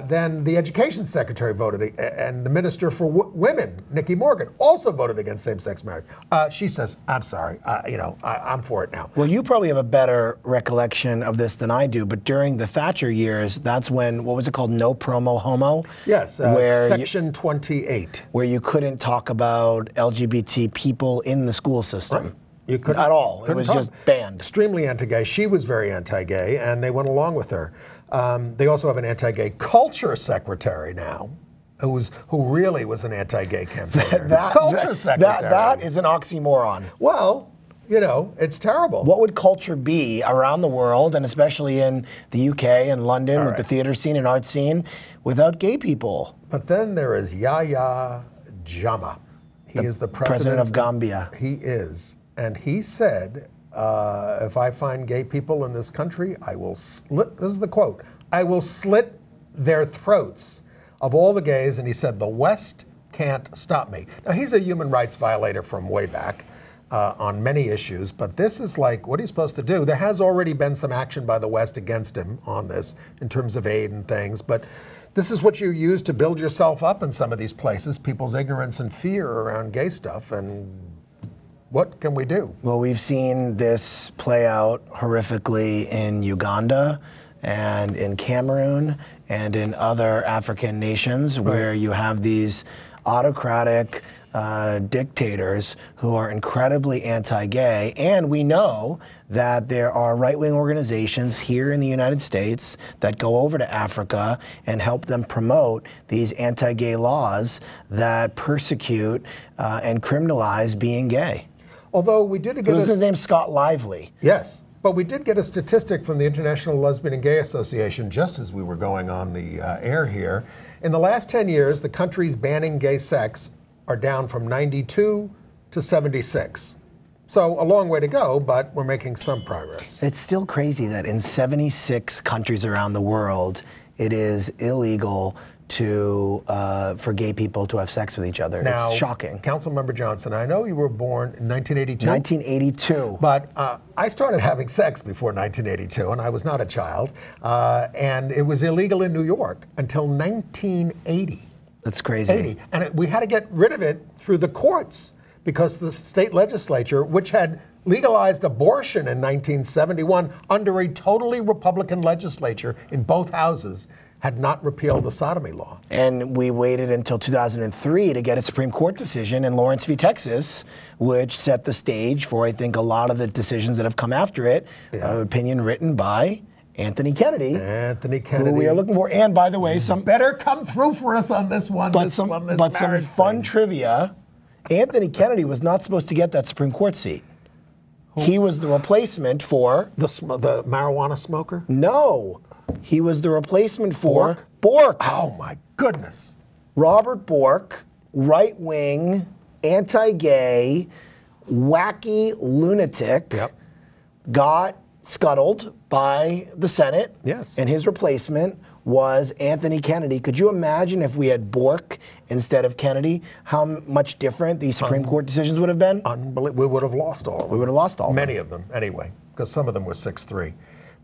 Then the Education Secretary voted, and the Minister for Women, Nikki Morgan, also voted against same-sex marriage. She says, I'm sorry, I'm for it now. Well, you probably have a better recollection of this than I do, but during the Thatcher years, that's when, what was it called, no promo homo? Yes, Section 28. Where you couldn't talk about LGBT people in the school system. Right. You couldn't at all. It was just banned. Extremely anti-gay. She was very anti-gay, and they went along with her. They also have an anti-gay culture secretary now, who really was an anti-gay campaigner. Culture secretary. That is an oxymoron. Well, it's terrible. What would culture be around the world, and especially in the UK and London with the theater scene and art scene, without gay people? But then there is Yahya Jammeh. He is the president of Gambia. He is. And he said, if I find gay people in this country, I will slit, this is the quote, I will slit their throats of all the gays. And he said, the West can't stop me. Now, he's a human rights violator from way back. on many issues, but this is like, what are you supposed to do? There has already been some action by the West against him on this in terms of aid and things, but this is what you use to build yourself up in some of these places, people's ignorance and fear around gay stuff, and what can we do? Well, we've seen this play out horrifically in Uganda and in Cameroon and in other African nations where you have these autocratic dictators who are incredibly anti-gay, and we know that there are right-wing organizations here in the United States that go over to Africa and help them promote these anti-gay laws that persecute and criminalize being gay. Although we did get his name's Scott Lively. Yes, but we did get a statistic from the International Lesbian and Gay Association just as we were going on the air here. In the last 10 years, the countries banning gay sex are down from 92 to 76. So a long way to go, but we're making some progress. It's still crazy that in 76 countries around the world, it is illegal for gay people to have sex with each other. Now, it's shocking. Councilmember Johnson, I know you were born in 1982. 1982. But I started having sex before 1982, and I was not a child. And it was illegal in New York until 1980. That's crazy. And we had to get rid of it through the courts because the state legislature, which had legalized abortion in 1971 under a totally Republican legislature in both houses, had not repealed the sodomy law. And we waited until 2003 to get a Supreme Court decision in Lawrence v. Texas, which set the stage for, I think, a lot of the decisions that have come after it. Opinion written by Anthony Kennedy. Anthony Kennedy. Who we are looking for. And by the way, some better come through for us on this one. But some fun trivia. Anthony Kennedy was not supposed to get that Supreme Court seat. He was the replacement for the marijuana smoker? No. He was the replacement for Bork. Oh my goodness. Robert Bork, right-wing, anti-gay, wacky lunatic, got scuttled by the Senate. Yes. And his replacement was Anthony Kennedy. Could you imagine if we had Bork instead of Kennedy, how much different these Supreme Court decisions would have been? Unbelievable. We would have lost all of them. We would have lost all of them. Many of them, anyway, because some of them were 6-3.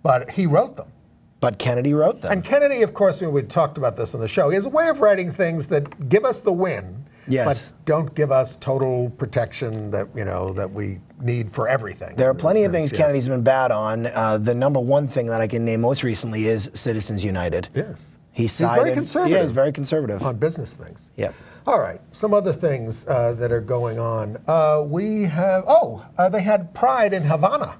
But he wrote them. But Kennedy wrote them. And Kennedy, of course, we talked about this on the show, he has a way of writing things that give us the win, but don't give us total protection that, that we need for everything. There are plenty of things Kennedy's been bad on. The number one thing that I can name most recently is Citizens United. Yes. He's very conservative. Yeah, he's very conservative. On business things. Yep. All right, some other things that are going on. We have, they had Pride in Havana.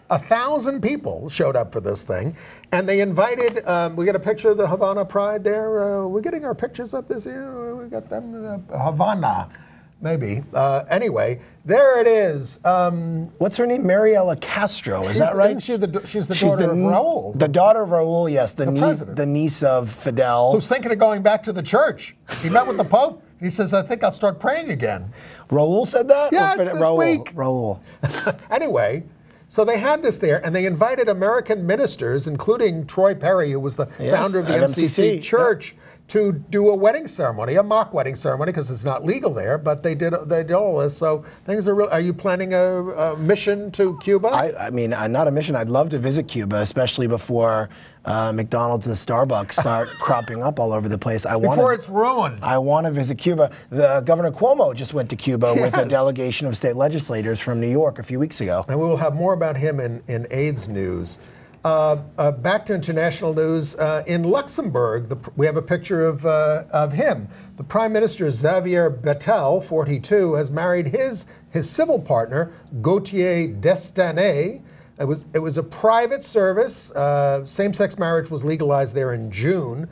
1,000 people showed up for this thing, and they invited, we got a picture of the Havana Pride there. We're getting our pictures up this year. We got them, Havana, maybe. Anyway, there it is. What's her name? Mariela Castro, is that right? She's the daughter of Raul. The daughter of Raul, yes, the niece of Fidel. Who's thinking of going back to the church. He met with the Pope. He says, I think I'll start praying again. Raul said that? Yes, this week. Raul. Anyway, so they had this there, and they invited American ministers, including Troy Perry, who was the founder of the MCC Church, to do a wedding ceremony, a mock wedding ceremony, because it's not legal there. But they did all this. So things are real. Are you planning a mission to Cuba? I mean, not a mission. I'd love to visit Cuba, especially before McDonald's and Starbucks start cropping up all over the place. Before it's ruined. I want to visit Cuba. Governor Cuomo just went to Cuba with a delegation of state legislators from New York a few weeks ago. And we will have more about him in AIDS news. Back to international news. In Luxembourg, we have a picture of him. The Prime Minister, Xavier Bettel, 42, has married his civil partner, Gauthier Destanet. It was a private service. Same-sex marriage was legalized there in June.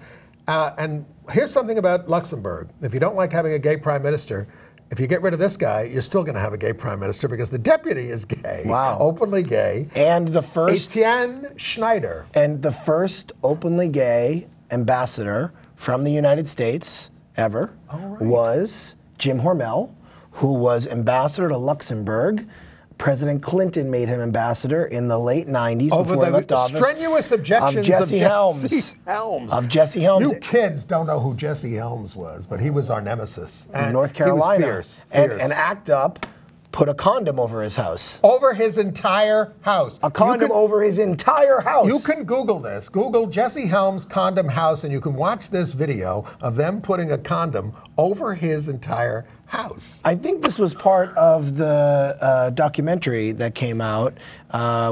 And here's something about Luxembourg. If you don't like having a gay prime minister, if you get rid of this guy, you're still going to have a gay prime minister because the deputy is gay. Wow. Openly gay. And the first... Etienne Schneider. And the first openly gay ambassador from the United States ever was Jim Hormel, who was ambassador to Luxembourg. President Clinton made him ambassador in the late 90s before he left office. Strenuous objections of Jesse Helms. Of Jesse Helms. You kids don't know who Jesse Helms was, but he was our nemesis. In North Carolina. He was fierce. And ACT UP put a condom over his house. Over his entire house. A condom over his entire house. You can Google this. Google Jesse Helms condom house, and you can watch this video of them putting a condom over his entire house. I think this was part of the documentary that came out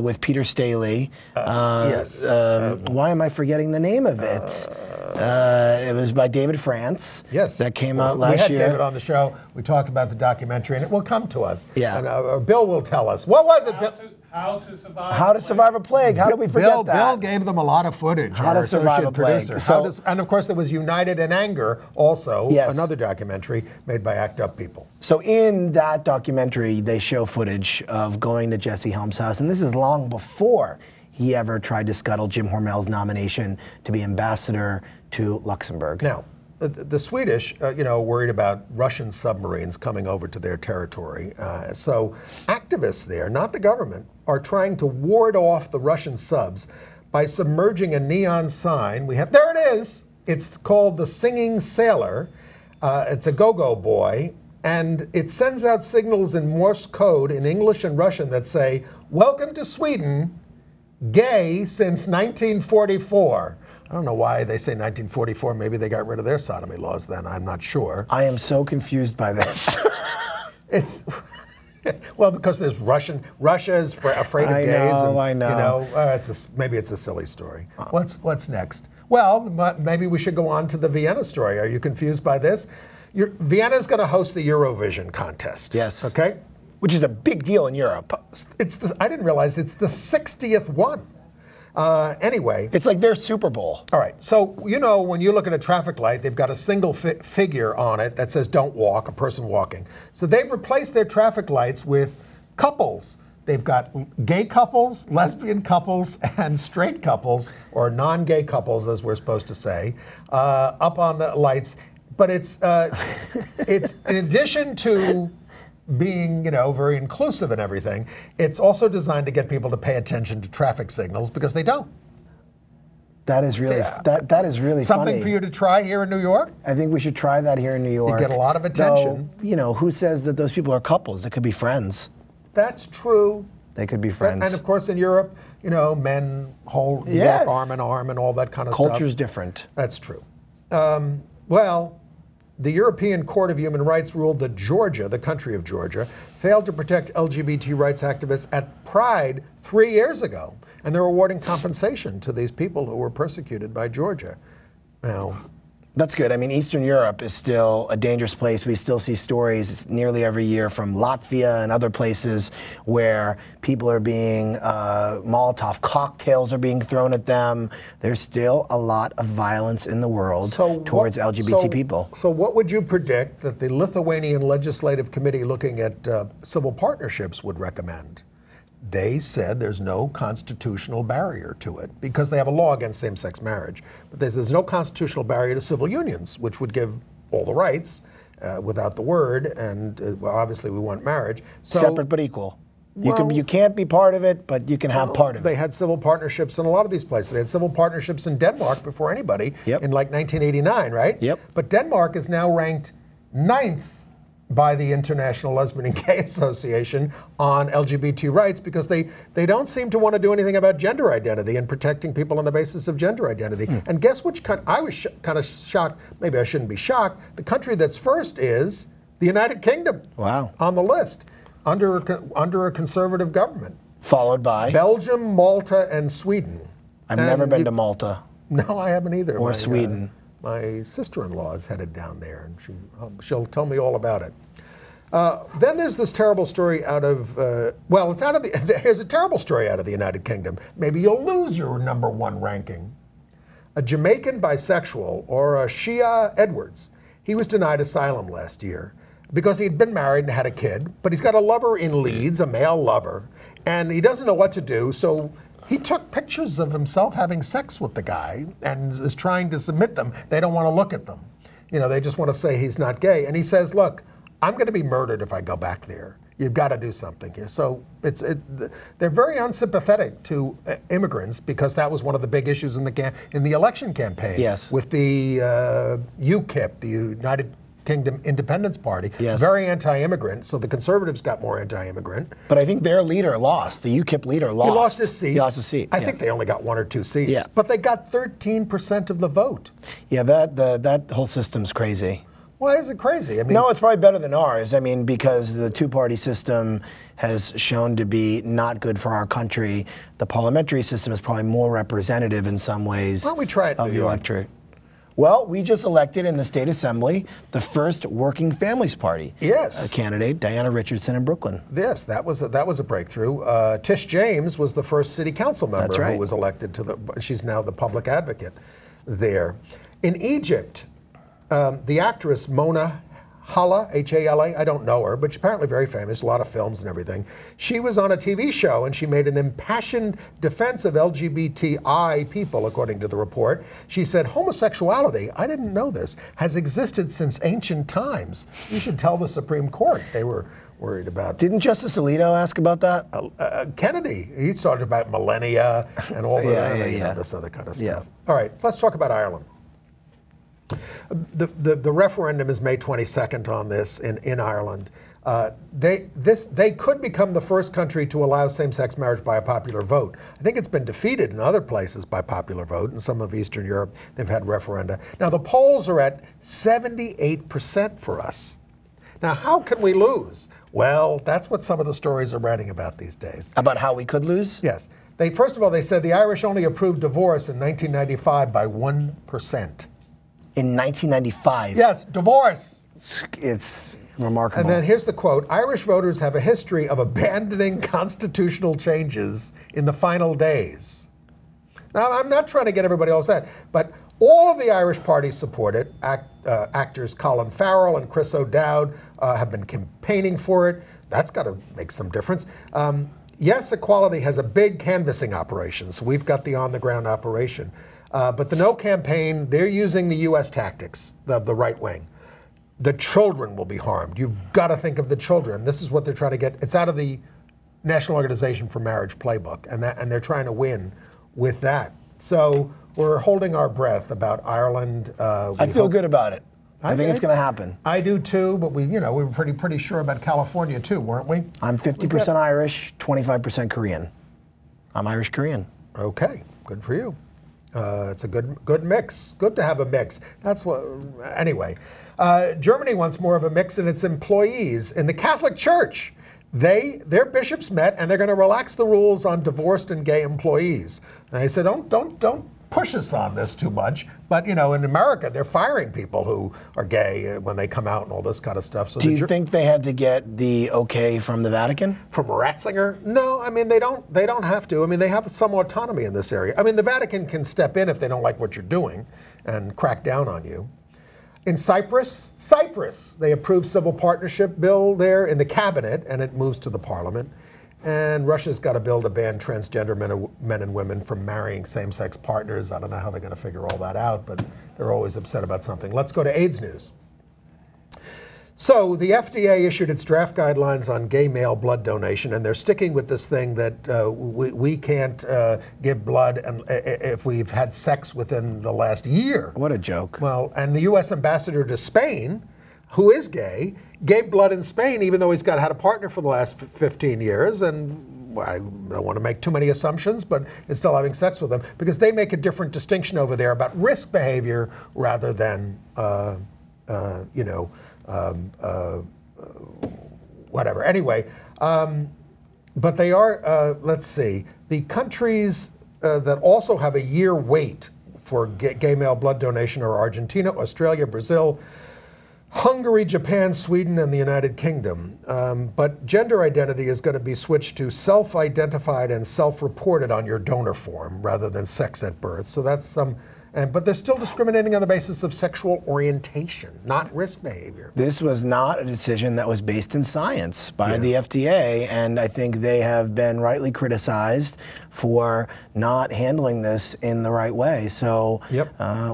with Peter Staley. Yes. Why am I forgetting the name of it? It was by David France. Yes. That came out last year. We had David on the show. We talked about the documentary, and it will come to us. Yeah. And Bill will tell us. What was it, Bill? How to survive. How to survive a plague. How did we forget that? Bill gave them a lot of footage. How to survive a plague. And of course, there was United in Anger, also another documentary made by ACT UP people. So in that documentary, they show footage of going to Jesse Helms' house, and this is long before he ever tried to scuttle Jim Hormel's nomination to be ambassador to Luxembourg. Now, the Swedish, worried about Russian submarines coming over to their territory. So activists there, not the government, are trying to ward off the Russian subs by submerging a neon sign. There it is. It's called the Singing Sailor. It's a go-go boy, and it sends out signals in Morse code in English and Russian that say, "Welcome to Sweden, gay since 1944." I don't know why they say 1944. Maybe they got rid of their sodomy laws then. I'm not sure. I am so confused by this. It's well, because there's Russia is afraid of gays. I know. Maybe it's a silly story. What's next? Well, maybe we should go on to the Vienna story. Are you confused by this? Vienna is going to host the Eurovision contest. Yes. Okay. Which is a big deal in Europe. I didn't realize it's the 60th one. Anyway. It's like their Super Bowl. All right. So, when you look at a traffic light, they've got a single figure on it that says don't walk, a person walking. So they've replaced their traffic lights with couples. They've got gay couples, lesbian couples, and straight couples, or non-gay couples, as we're supposed to say, up on the lights. But it's in addition to being, very inclusive and everything, it's also designed to get people to pay attention to traffic signals because they don't. That is really that is really something funny. For you to try here in New York. I think we should try that here in New York. You get a lot of attention. Though, who says that those people are couples? They could be friends. That's true. They could be friends. And of course, in Europe, men walk arm in arm and all that kind of stuff. Culture's different. That's true. The European Court of Human Rights ruled that Georgia, the country of Georgia, failed to protect LGBT rights activists at Pride 3 years ago. And they're awarding compensation to these people who were persecuted by Georgia. Now, that's good. I mean, Eastern Europe is still a dangerous place. We still see stories nearly every year from Latvia and other places where people are being, Molotov cocktails are being thrown at them. There's still a lot of violence in the world towards LGBT people. So what would you predict that the Lithuanian Legislative Committee looking at civil partnerships would recommend? They said there's no constitutional barrier to it because they have a law against same-sex marriage. But there's no constitutional barrier to civil unions, which would give all the rights without the word. And obviously, we want marriage. So, separate but equal. You can't be part of it, but you can have part of it. They had civil partnerships in a lot of these places. They had civil partnerships in Denmark before anybody in like 1989, right? Yep. But Denmark is now ranked 9th by the International Lesbian and Gay Association on LGBT rights because they don't seem to want to do anything about gender identity and protecting people on the basis of gender identity. And guess which country? I was kind of shocked. Maybe I shouldn't be shocked. The country that's first is the United Kingdom. Wow. On the list under a conservative government. Followed by? Belgium, Malta, and Sweden. I've never been to Malta. No, I haven't either. Or Sweden. My sister-in-law is headed down there, and she'll tell me all about it. Then there's this terrible story out of, here's a terrible story out of the United Kingdom. Maybe you'll lose your #1 ranking. A Jamaican bisexual, or a Shia Edwards, he was denied asylum last year because he'd been married and had a kid, but he's got a lover in Leeds, a male lover, and he doesn't know what to do, so he took pictures of himself having sex with the guy and is trying to submit them. They don't want to look at them. They just want to say he's not gay. And he says, look, I'm going to be murdered if I go back there. You've got to do something here. So they're very unsympathetic to immigrants because that was one of the big issues in the election campaign. Yes. With the UKIP, the United Kingdom Independence Party. Yes. Very anti-immigrant, so the Conservatives got more anti-immigrant. But I think their leader lost. The UKIP leader lost. He lost his seat. He lost his seat. I think they only got 1 or 2 seats. Yeah. But they got 13% of the vote. Yeah, that whole system's crazy. Why is it crazy? I mean, No, it's probably better than ours. I mean, because the two-party system has shown to be not good for our country. The parliamentary system is probably more representative in some ways Why don't we try it in of New the York? electorate. Well, we just elected in the state assembly the first Working Families Party candidate, Diana Richardson in Brooklyn. Yes, that was a breakthrough. Tish James was the first city council member That's right. who was elected to the. She's now the public advocate there. In Egypt, the actress Mona Hala, H-A-L-A, I don't know her, but she's apparently very famous, a lot of films and everything. She was on a TV show and she made an impassioned defense of LGBTI people, according to the report. She said, homosexuality, I didn't know this, has existed since ancient times. You should tell the Supreme Court. They were worried about. Didn't Justice Alito ask about that? Kennedy, he talked about millennia and all this other kind of stuff. Yeah. All right, let's talk about Ireland. The referendum is May 22nd on this in Ireland. They could become the first country to allow same-sex marriage by a popular vote. I think it's been defeated in other places by popular vote. In some of Eastern Europe, they've had referenda. Now, the polls are at 78% for us. Now, how can we lose? Well, that's what some of the stories are writing about these days. About how we could lose? Yes. First of all, they said the Irish only approved divorce in 1995 by 1%. In 1995. Yes, divorce. It's remarkable. And then here's the quote, Irish voters have a history of abandoning constitutional changes in the final days. Now, I'm not trying to get everybody all upset, but all of the Irish parties support it. Actors Colin Farrell and Chris O'Dowd have been campaigning for it. That's got to make some difference. Yes, Equality has a big canvassing operation, so we've got the on-the-ground operation. But the No campaign, they're using the U.S. tactics, the right wing. The children will be harmed. You've got to think of the children. This is what they're trying to get. It's out of the National Organization for Marriage playbook, and they're trying to win with that. So we're holding our breath about Ireland. I feel good about it. I think it's going to happen. I do too, but we were pretty sure about California too, weren't we? I'm 50% Irish, 25% Korean. I'm Irish Korean. Okay, good for you. It's a good mix. Good to have a mix. That's what. Anyway, Germany wants more of a mix in its employees. In the Catholic Church, their bishops met and they're going to relax the rules on divorced and gay employees. And they said, don't push us on this too much. But in America, they're firing people who are gay when they come out and all this kind of stuff. So do you think they had to get the okay from the Vatican? From Ratzinger? No, I mean they don't have to. I mean they have some autonomy in this area. I mean the Vatican can step in if they don't like what you're doing and crack down on you. In Cyprus, they approved civil partnership bill there in the cabinet and it moves to the parliament. And Russia's got a bill to ban transgender men and women from marrying same-sex partners. I don't know how they're going to figure all that out, but they're always upset about something. Let's go to AIDS news. So the FDA issued its draft guidelines on gay male blood donation, and they're sticking with this thing that we can't give blood if we've had sex within the last year. What a joke. Well, and the U.S. ambassador to Spain, who is gay, gave blood in Spain, even though he's had a partner for the last 15 years. And I don't want to make too many assumptions, but is still having sex with them because they make a different distinction over there about risk behavior rather than, whatever. Anyway, but they are, let's see, the countries that also have a year wait for gay male blood donation are Argentina, Australia, Brazil, Hungary, Japan, Sweden, and the United Kingdom. But gender identity is going to be switched to self-identified and self-reported on your donor form rather than sex at birth. So that's some, but they're still discriminating on the basis of sexual orientation, not risk behavior. This was not a decision that was based in science by the FDA, and I think they have been rightly criticized for not handling this in the right way. So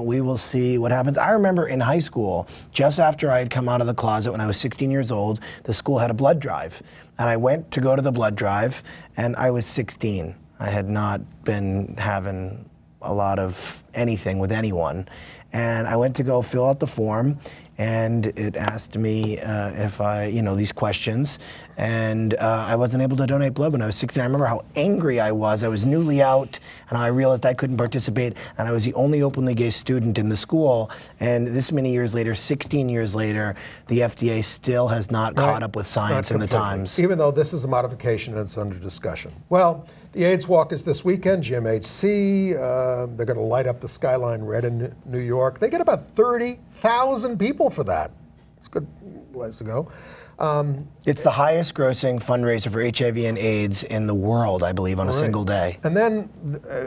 we will see what happens. I remember in high school, just after I had come out of the closet when I was 16 years old, the school had a blood drive. And I went to go to the blood drive, and I was 16. I had not been having a lot of anything with anyone. And I went to go fill out the form, and it asked me if I, these questions, and I wasn't able to donate blood when I was 16. I remember how angry I was. I was newly out, and I realized I couldn't participate, and I was the only openly gay student in the school. And this many years later, 16 years later, the FDA still has not caught up with science in the times. Even though this is a modification and it's under discussion. Well, the AIDS Walk is this weekend, GMHC. They're going to light up the skyline red in New York. They get about 30,000 people for that. It's a good place to go. It's the highest grossing fundraiser for HIV and AIDS in the world, I believe, on a single day. And then,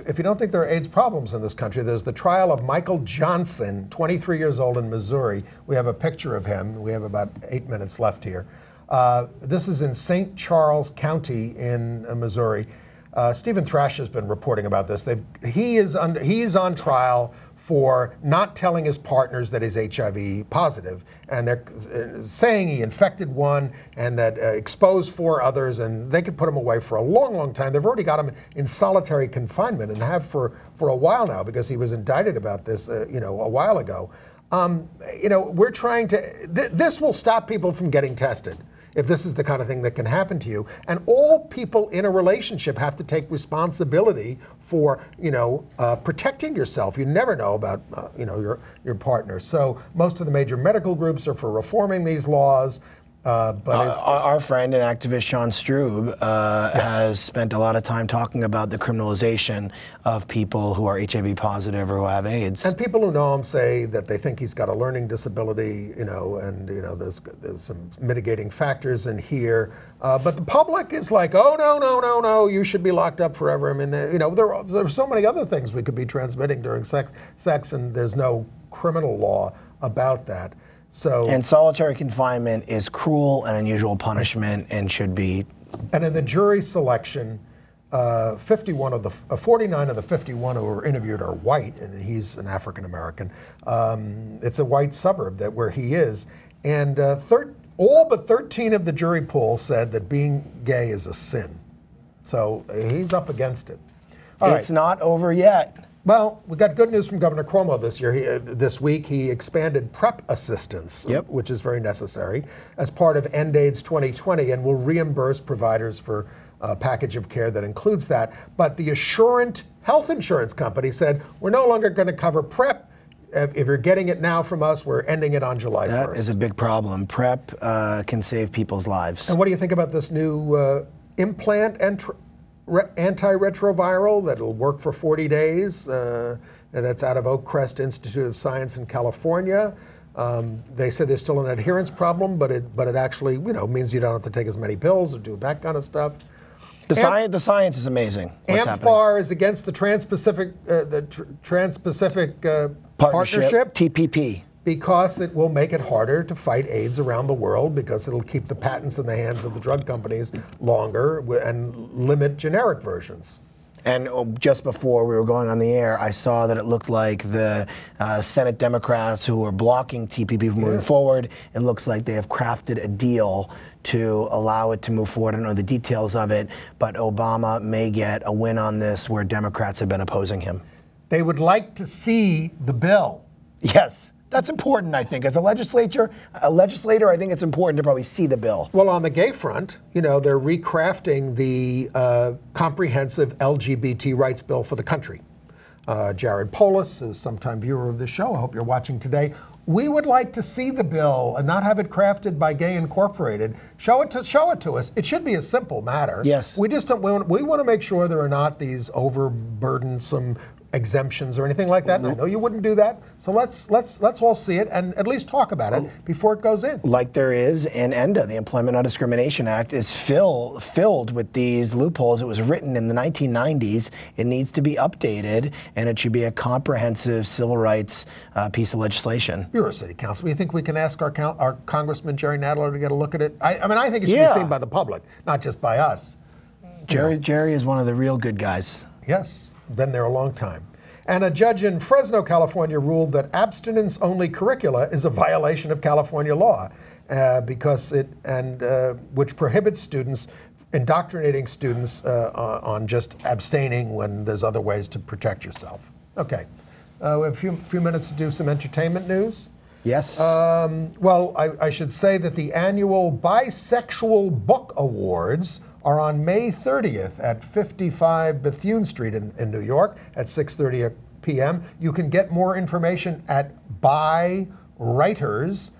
if you don't think there are AIDS problems in this country, there's the trial of Michael Johnson, 23 years old in Missouri. We have a picture of him. We have about 8 minutes left here. This is in St. Charles County in Missouri. Stephen Thrash has been reporting about this. He is on trial for not telling his partners that he's HIV positive, and they're saying he infected one and that exposed 4 others, and they could put him away for a long, long time. They've already got him in solitary confinement and have for a while now, because he was indicted about this, a while ago. We're trying to. This will stop people from getting tested, if this is the kind of thing that can happen to you. And all people in a relationship have to take responsibility for, protecting yourself. You never know about, your partner. So most of the major medical groups are for reforming these laws. But our friend and activist Sean Strube has spent a lot of time talking about the criminalization of people who are HIV positive or who have AIDS. And people who know him say that they think he's got a learning disability, there's some mitigating factors in here. But the public is like, oh, no, you should be locked up forever. I mean, there are so many other things we could be transmitting during sex, and there's no criminal law about that. And solitary confinement is cruel and unusual punishment and should be. And in the jury selection, 49 of the 51 who were interviewed are white, and he's an African American. It's a white suburb where he is, and all but 13 of the jury pool said that being gay is a sin. So he's up against it. It's not over yet. Well, we got good news from Governor Cuomo this week. He expanded PrEP assistance, which is very necessary, as part of End AIDS 2020, and will reimburse providers for a package of care that includes that. But the Assurant health insurance company said, we're no longer going to cover PrEP. If you're getting it now from us, we're ending it on July 1st. That is a big problem. PrEP can save people's lives. And what do you think about this new implant and antiretroviral that'll work for 40 days? And that's out of Oakcrest Institute of Science in California. They said there's still an adherence problem, but it actually means you don't have to take as many pills or do that kind of stuff. The science is amazing. AMFAR is against the Trans-Pacific Partnership, TPP. Because it will make it harder to fight AIDS around the world, because it'll keep the patents in the hands of the drug companies longer and limit generic versions. And just before we were going on the air, I saw that it looked like the Senate Democrats who were blocking TPP from moving forward, it looks like they have crafted a deal to allow it to move forward. I don't know the details of it, but Obama may get a win on this where Democrats have been opposing him. They would like to see the bill. Yes. That's important, I think. As a legislator, I think it's important to probably see the bill. Well, on the gay front, they're recrafting the comprehensive LGBT rights bill for the country. Jared Polis, who's a sometime viewer of the show, I hope you're watching today. We would like to see the bill and not have it crafted by Gay Incorporated. Show it to us. It should be a simple matter. Yes. We just don't. We want to make sure there are not these overburdensome exemptions or anything like that. And I know you wouldn't do that. So let's all see it and at least talk about it before it goes in. Like there is in ENDA, the Employment Non-Discrimination Act is filled with these loopholes. It was written in the 1990s. It needs to be updated, and it should be a comprehensive civil rights piece of legislation. You're a city councilman. You think we can ask our Congressman Jerry Nadler to get a look at it? I mean, I think it should be seen by the public, not just by us. Jerry is one of the real good guys. Yes. Been there a long time. And a judge in Fresno, California ruled that abstinence-only curricula is a violation of California law which prohibits students, indoctrinating students on just abstaining when there's other ways to protect yourself. Okay. We have a few minutes to do some entertainment news. Yes. Well, I should say that the annual Bisexual Book Awards are on May 30th at 55 Bethune Street in New York at 6:30 p.m. You can get more information at bywriters.org.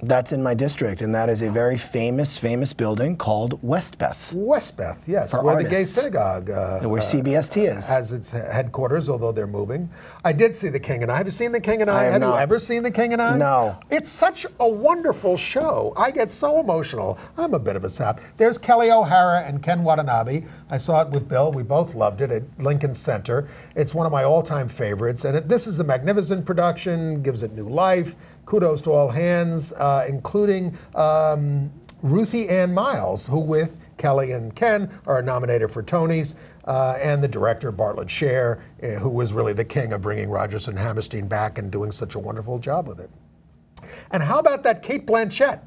That's in my district, and that is a very famous building called Westbeth. Westbeth, yes, For where artists. the gay synagogue Where CBST is. has its headquarters, although they're moving. I did see The King and I. Have you seen The King and I? have you not. ever seen The King and I? No. It's such a wonderful show. I get so emotional. I'm a bit of a sap. There's Kelly O'Hara and Ken Watanabe. I saw it with Bill. We both loved it at Lincoln Center. It's one of my all-time favorites, and this is a magnificent production, gives it new life. Kudos to all hands, including Ruthie Ann Miles, who with Kelly and Ken are nominated for Tonys, and the director, Bartlett Sher, who was really the king of bringing Rodgers and Hammerstein back and doing such a wonderful job with it. And how about that Cate Blanchett?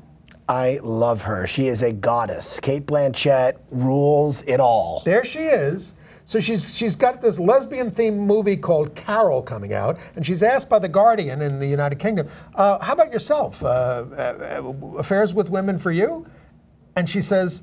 I love her. She is a goddess. Cate Blanchett rules it all. There she is. So she's got this lesbian-themed movie called Carol coming out, and she's asked by The Guardian in the United Kingdom, how about yourself? Affairs with women for you? And she says,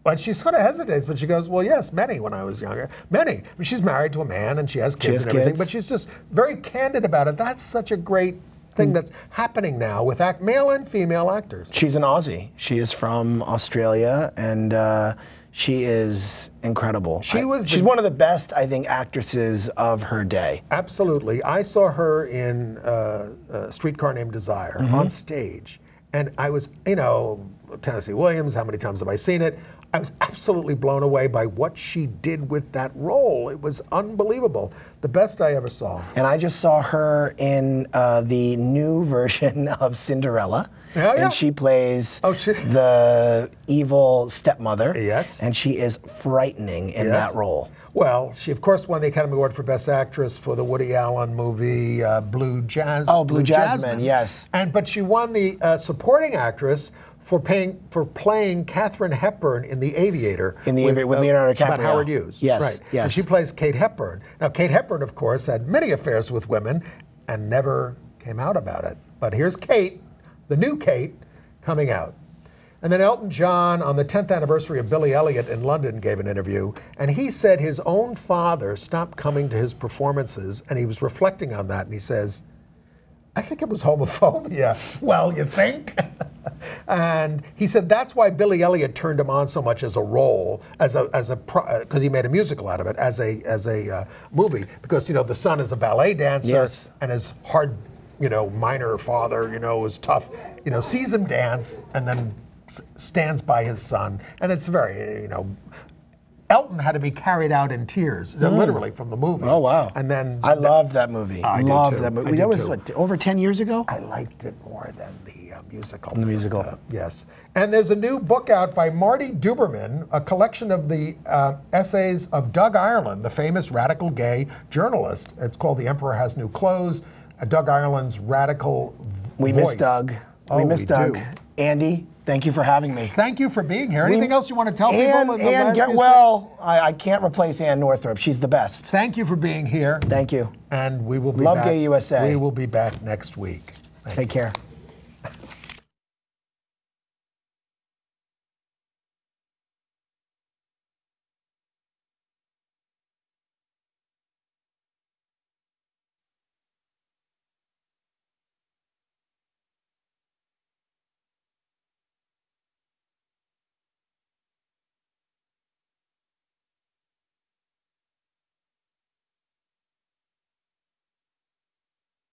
well, she sort of hesitates, but she goes, well, yes, many when I was younger. Many. I mean, she's married to a man, and she has kids and everything, but she's just very candid about it. That's such a great thing that's happening now with male and female actors. She's an Aussie. She is from Australia, and she is incredible. She's one of the best, I think, actresses of her day. Absolutely. I saw her in a Streetcar Named Desire on stage. And I was, Tennessee Williams, how many times have I seen it? I was absolutely blown away by what she did with that role. It was unbelievable. The best I ever saw. And I just saw her in the new version of Cinderella. Oh, yeah. And she plays the evil stepmother. Yes. And she is frightening in that role. Well, she, of course, won the Academy Award for Best Actress for the Woody Allen movie Blue Jasmine. Oh, Blue Jasmine, yes. But she won the Supporting Actress for playing Katharine Hepburn in The Aviator. With Leonardo DiCaprio. About Howard Hughes. Yes, right. yes. And she plays Kate Hepburn. Now, Kate Hepburn, of course, had many affairs with women and never came out about it. But here's Kate, the new Kate, coming out. And then Elton John, on the 10th anniversary of Billy Elliot in London, gave an interview, and he said his own father stopped coming to his performances, and he was reflecting on that, and he says, I think it was homophobia. Well, you think? And he said that's why Billy Elliot turned him on so much as a role, because he made a musical out of it, as a movie, because the son is a ballet dancer, yes. and his hard, minor father, was tough, sees him dance, and then stands by his son, and it's very, Elton had to be carried out in tears, literally, from the movie. Oh, wow. And then I loved that movie. I loved that I movie. did That was, too. what, over 10 years ago? I liked it more than the musical. The musical. Yes. And there's a new book out by Marty Duberman, a collection of the essays of Doug Ireland, the famous radical gay journalist. It's called The Emperor Has New Clothes, Doug Ireland's radical We voice. miss Doug. We miss Doug. do. Andy, thank you for having me. Thank you for being here. Anything else you want to tell people? Ann, get well. I can't replace Ann Northrup. She's the best. Thank you for being here. Thank you. And we will be Love back. Gay USA. We will be back next week. Take care.